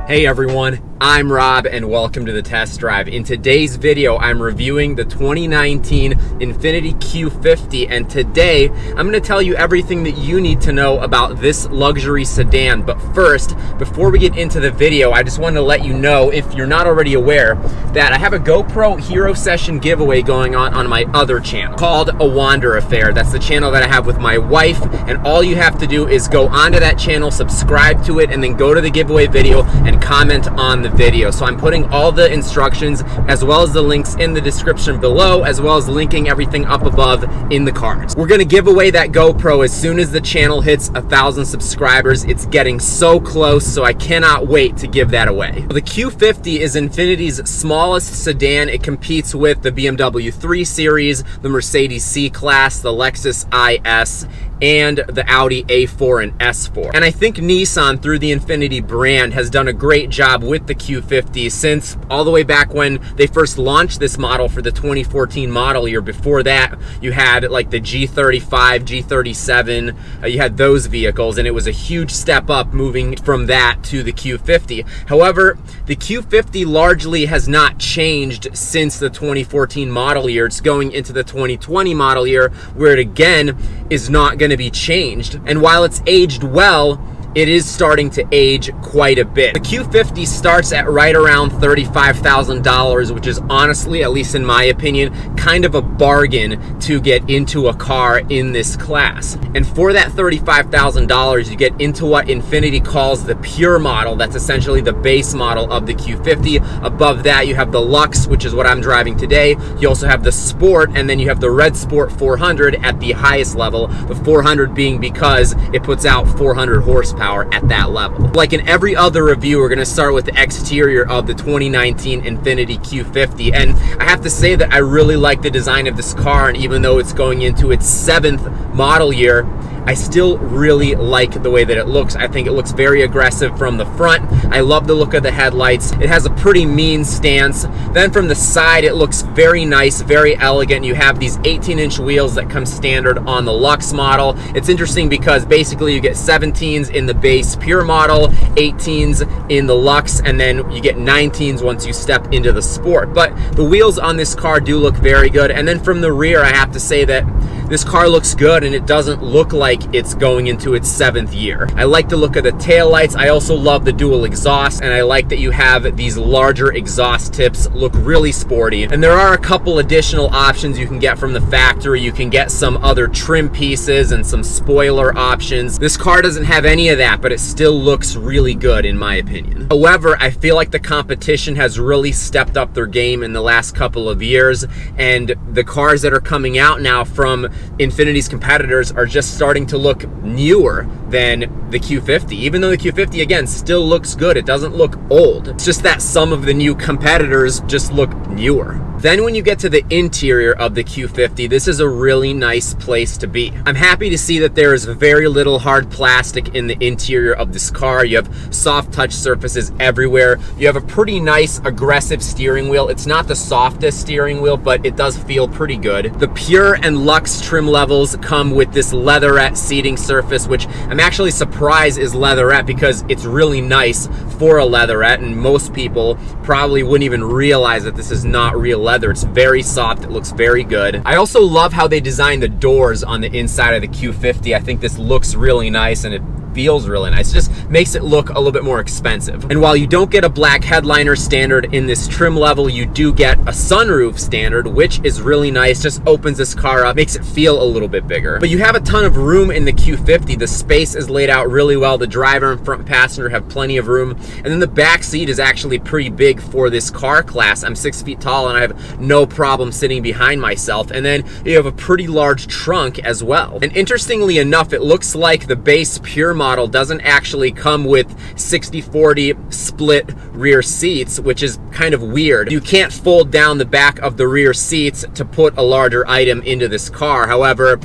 Hey everyone, I'm Rob and welcome to the test drive. In today's video, I'm reviewing the 2019 Infiniti Q50, and today I'm going to tell you everything that you need to know about this luxury sedan. But first, before we get into the video, I just want to let you know, if you're not already aware, that I have a GoPro Hero Session giveaway going on my other channel called A Wander Affair. That's the channel that I have with my wife, and all you have to do is go onto that channel, subscribe to it, and then go to the giveaway video and comment on the video. So I'm putting all the instructions as well as the links in the description below, as well as linking everything up above in the cards. We're gonna give away that GoPro as soon as the channel hits 1,000 subscribers. It's getting so close, so I cannot wait to give that away. The Q50 is Infiniti's smallest sedan. It competes with the BMW 3 Series, the Mercedes C-Class, the Lexus IS, and the Audi A4 and S4. And I think Nissan, through the Infiniti brand, has done a great job with the Q50 since all the way back when they first launched this model for the 2014 model year. Before that, you had like the G35, G37, you had those vehicles, and it was a huge step up moving from that to the Q50. However, the Q50 largely has not changed since the 2014 model year. It's going into the 2020 model year, where it again is not going to be changed. And while it's aged well, it is starting to age quite a bit. The Q50 starts at right around $35,000, which is honestly, at least in my opinion, kind of a bargain to get into a car in this class. And for that $35,000, you get into what Infiniti calls the pure model. That's essentially the base model of the Q50. Above that, you have the Luxe, which is what I'm driving today. You also have the Sport, and then you have the Red Sport 400 at the highest level. The 400 being because it puts out 400 horsepower at that level. Like in every other review, we're going to start with the exterior of the 2019 Infiniti Q50, and I have to say that I really like the design of this car, and even though it's going into its 7th model year, I still really like the way that it looks. I think it looks very aggressive from the front. I love the look of the headlights. It has a pretty mean stance. Then from the side, it looks very nice, very elegant. You have these 18-inch wheels that come standard on the Luxe model. It's interesting because basically you get 17s in the base pure model, 18s in the Luxe, and then you get 19s once you step into the Sport. But the wheels on this car do look very good. And then from the rear, I have to say that this car looks good, and it doesn't look like it's going into its 7th year. I like the look of the taillights. I also love the dual exhaust, and I like that you have these larger exhaust tips, look really sporty. And there are a couple additional options you can get from the factory. You can get some other trim pieces and some spoiler options. This car doesn't have any of that, but it still looks really good in my opinion. However, I feel like the competition has really stepped up their game in the last couple of years, and the cars that are coming out now from Infiniti's competitors are just starting to look newer than the Q50. Even though the Q50, again, still looks good, it doesn't look old. It's just that some of the new competitors just look newer. Then when you get to the interior of the Q50, this is a really nice place to be. I'm happy to see that there is very little hard plastic in the interior of this car. You have soft touch surfaces everywhere. You have a pretty nice aggressive steering wheel. It's not the softest steering wheel, but it does feel pretty good. The Pure and Luxe trim levels come with this leatherette seating surface, which I'm actually surprised is leatherette because it's really nice for a leatherette, and most people probably wouldn't even realize that this is not real leather. It's very soft. It looks very good. I also love how they designed the doors on the inside of the Q50. I think this looks really nice, and it feels really nice. It just makes it look a little bit more expensive. And while you don't get a black headliner standard in this trim level, you do get a sunroof standard, which is really nice. Just opens this car up, makes it feel a little bit bigger. But you have a ton of room in the Q50. The space is laid out really well. The driver and front passenger have plenty of room. And then the back seat is actually pretty big for this car class. I'm 6 feet tall, and I have no problem sitting behind myself. And then you have a pretty large trunk as well. And interestingly enough, it looks like the base pure model doesn't actually come with 60-40 split rear seats, which is kind of weird. You can't fold down the back of the rear seats to put a larger item into this car. However,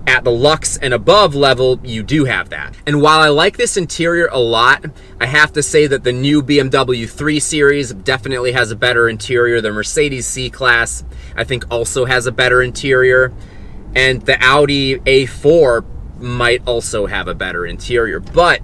at the Luxe and above level, you do have that. And while I like this interior a lot, I have to say that the new BMW 3 Series definitely has a better interior. The Mercedes C-Class, I think, also has a better interior. And the Audi A4 might also have a better interior. But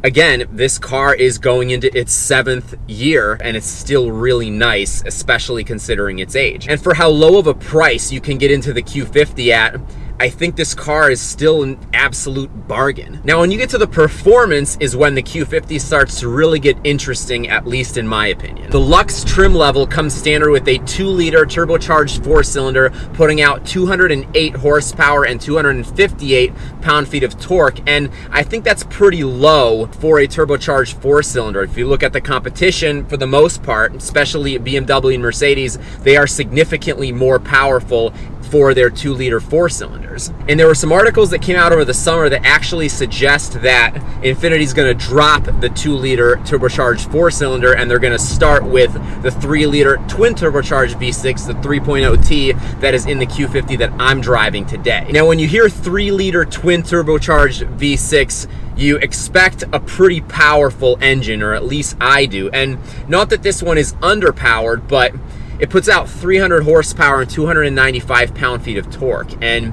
again, this car is going into its 7th year and it's still really nice, especially considering its age. And for how low of a price you can get into the Q50 at, I think this car is still an absolute bargain. Now, when you get to the performance is when the Q50 starts to really get interesting, at least in my opinion. The Lux trim level comes standard with a 2-liter turbocharged 4-cylinder, putting out 208 horsepower and 258 pound-feet of torque, and I think that's pretty low for a turbocharged 4-cylinder. If you look at the competition, for the most part, especially BMW and Mercedes, they are significantly more powerful for their 2-liter 4-cylinders. And there were some articles that came out over the summer that actually suggest that Infiniti's going to drop the 2-liter turbocharged 4-cylinder and they're going to start with the 3-liter twin turbocharged V6, the 3.0T that is in the Q50 that I'm driving today. Now, when you hear 3-liter twin turbocharged V6, you expect a pretty powerful engine, or at least I do. And not that this one is underpowered, but it puts out 300 horsepower and 295 pound-feet of torque, and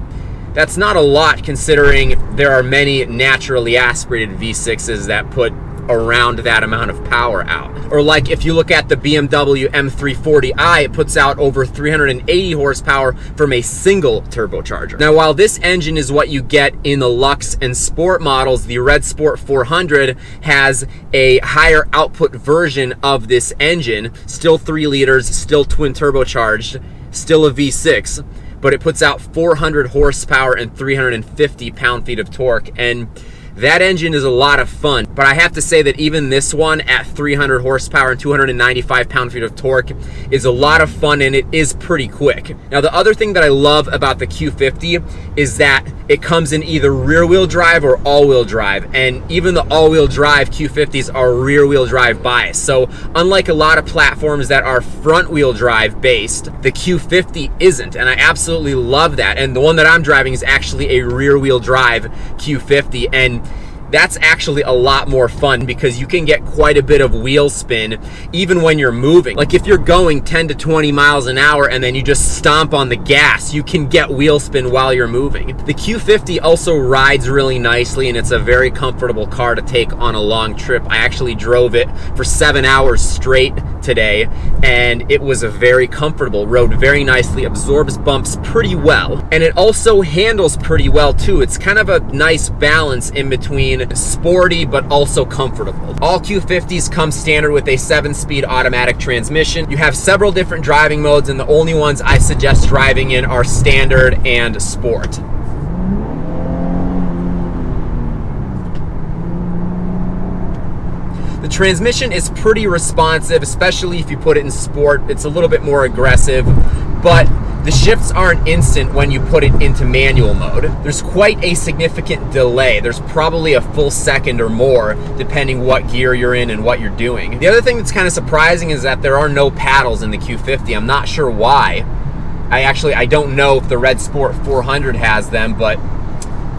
that's not a lot considering there are many naturally aspirated V6s that put around that amount of power out. Or like if you look at the BMW M340i, it puts out over 380 horsepower from a single turbocharger. Now, while this engine is what you get in the Lux and Sport models, the Red Sport 400 has a higher output version of this engine, still 3 liters, still twin turbocharged, still a V6, but it puts out 400 horsepower and 350 pound-feet of torque, and that engine is a lot of fun. But I have to say that even this one at 300 horsepower and 295 pound-feet of torque is a lot of fun, and it is pretty quick. Now, the other thing that I love about the Q50 is that it comes in either rear-wheel drive or all-wheel drive, and even the all-wheel drive Q50s are rear-wheel drive biased. So unlike a lot of platforms that are front-wheel drive based, the Q50 isn't, and I absolutely love that. And the one that I'm driving is actually a rear-wheel drive Q50, and that's actually a lot more fun because you can get quite a bit of wheel spin even when you're moving. Like if you're going 10 to 20 miles an hour and then you just stomp on the gas, you can get wheel spin while you're moving. The Q50 also rides really nicely, and it's a very comfortable car to take on a long trip. I actually drove it for 7 hours straight today, and it was a very comfortable, rode very nicely, absorbs bumps pretty well, and it also handles pretty well too. It's kind of a nice balance in between sporty but also comfortable. All Q50s come standard with a 7-speed automatic transmission. You have several different driving modes, and the only ones I suggest driving in are standard and sport. The transmission is pretty responsive, especially if you put it in sport. It's a little bit more aggressive, but the shifts aren't instant when you put it into manual mode. There's quite a significant delay. There's probably a full second or more, depending what gear you're in and what you're doing. The other thing that's kind of surprising is that there are no paddles in the Q50. I'm not sure why. I don't know if the Red Sport 400 has them, but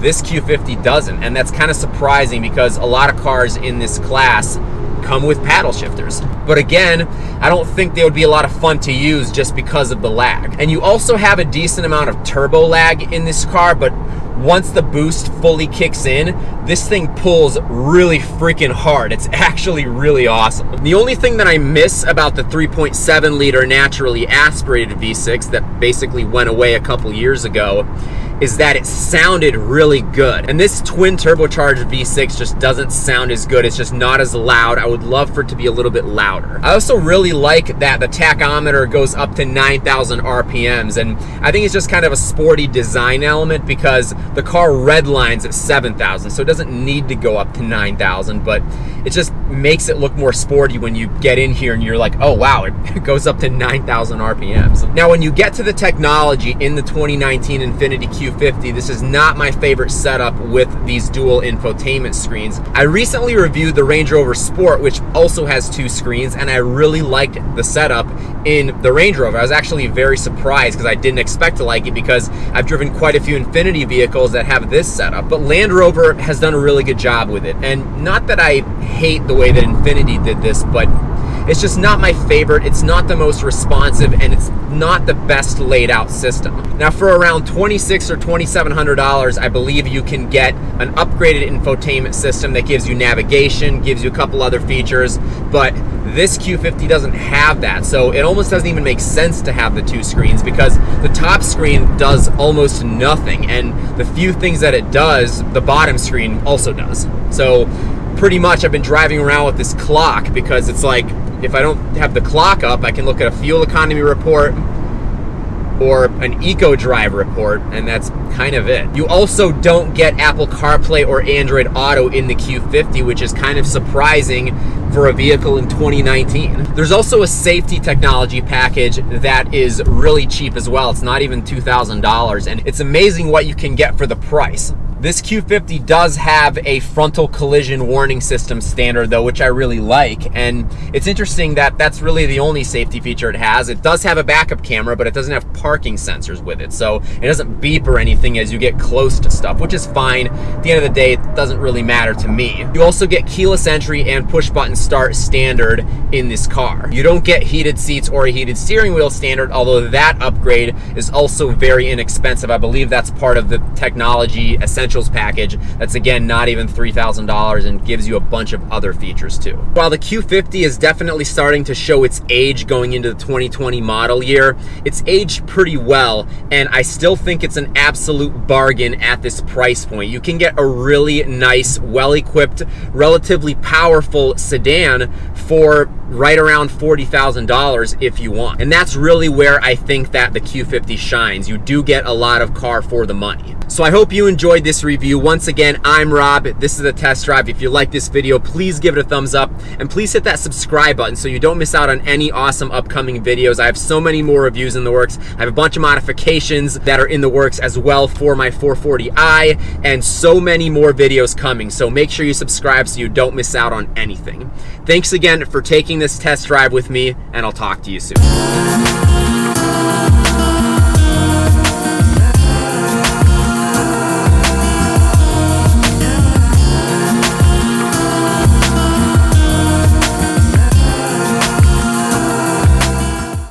this Q50 doesn't, and that's kind of surprising because a lot of cars in this class come with paddle shifters. But again, I don't think they would be a lot of fun to use just because of the lag. And you also have a decent amount of turbo lag in this car, but once the boost fully kicks in, this thing pulls really freaking hard. It's actually really awesome. The only thing that I miss about the 3.7 liter naturally aspirated V6 that basically went away a couple years ago is that it sounded really good. And this twin turbocharged V6 just doesn't sound as good. It's just not as loud. I would love for it to be a little bit louder. I also really like that the tachometer goes up to 9,000 RPMs, and I think it's just kind of a sporty design element because the car redlines at 7,000, so it doesn't need to go up to 9,000, but it just makes it look more sporty when you get in here and you're like, oh wow, it goes up to 9,000 RPMs. Now, when you get to the technology in the 2019 Infiniti Q50, this is not my favorite setup with these dual infotainment screens. I recently reviewed the Range Rover Sport, which also has 2 screens, and I really liked the setup in the Range Rover. I was actually very surprised because I didn't expect to like it because I've driven quite a few Infiniti vehicles that have this setup, but Land Rover has done a really good job with it. And not that I hate the way that Infiniti did this, but It's just not my favorite. It's not the most responsive, and it's not the best laid out system. Now for around $2,600 or $2,700, I believe you can get an upgraded infotainment system that gives you navigation, gives you a couple other features, but this Q50 doesn't have that. So it almost doesn't even make sense to have the two screens, because the top screen does almost nothing, and the few things that it does, the bottom screen also does. So pretty much I've been driving around with this clock, because it's like, if I don't have the clock up, I can look at a fuel economy report or an eco drive report, and that's kind of it. You also don't get Apple CarPlay or Android Auto in the Q50, which is kind of surprising for a vehicle in 2019. There's also a safety technology package that is really cheap as well. It's not even $2,000, and it's amazing what you can get for the price. This Q50 does have a frontal collision warning system standard though, which I really like, and it's interesting that that's really the only safety feature it has. It does have a backup camera, but it doesn't have parking sensors with it, so it doesn't beep or anything as you get close to stuff, which is fine. At the end of the day, it doesn't really matter to me. You also get keyless entry and push button start standard in this car. You don't get heated seats or a heated steering wheel standard, although that upgrade is also very inexpensive. I believe that's part of the technology essentials package. That's again not even $3,000 and gives you a bunch of other features too. While the Q50 is definitely starting to show its age going into the 2020 model year, it's aged pretty well, and I still think it's an absolute bargain at this price point. You can get a really nice, well-equipped, relatively powerful sedan for right around $40,000 if you want. And that's really where I think that the Q50 shines. You do get a lot of car for the money. So I hope you enjoyed this review. Once again, I'm Rob. This is the test drive. If you like this video, please give it a thumbs up, and please hit that subscribe button so you don't miss out on any awesome upcoming videos. I have so many more reviews in the works. I have a bunch of modifications that are in the works as well for my 440i, and so many more videos coming. So make sure you subscribe so you don't miss out on anything. Thanks again for taking this test drive with me, and I'll talk to you soon.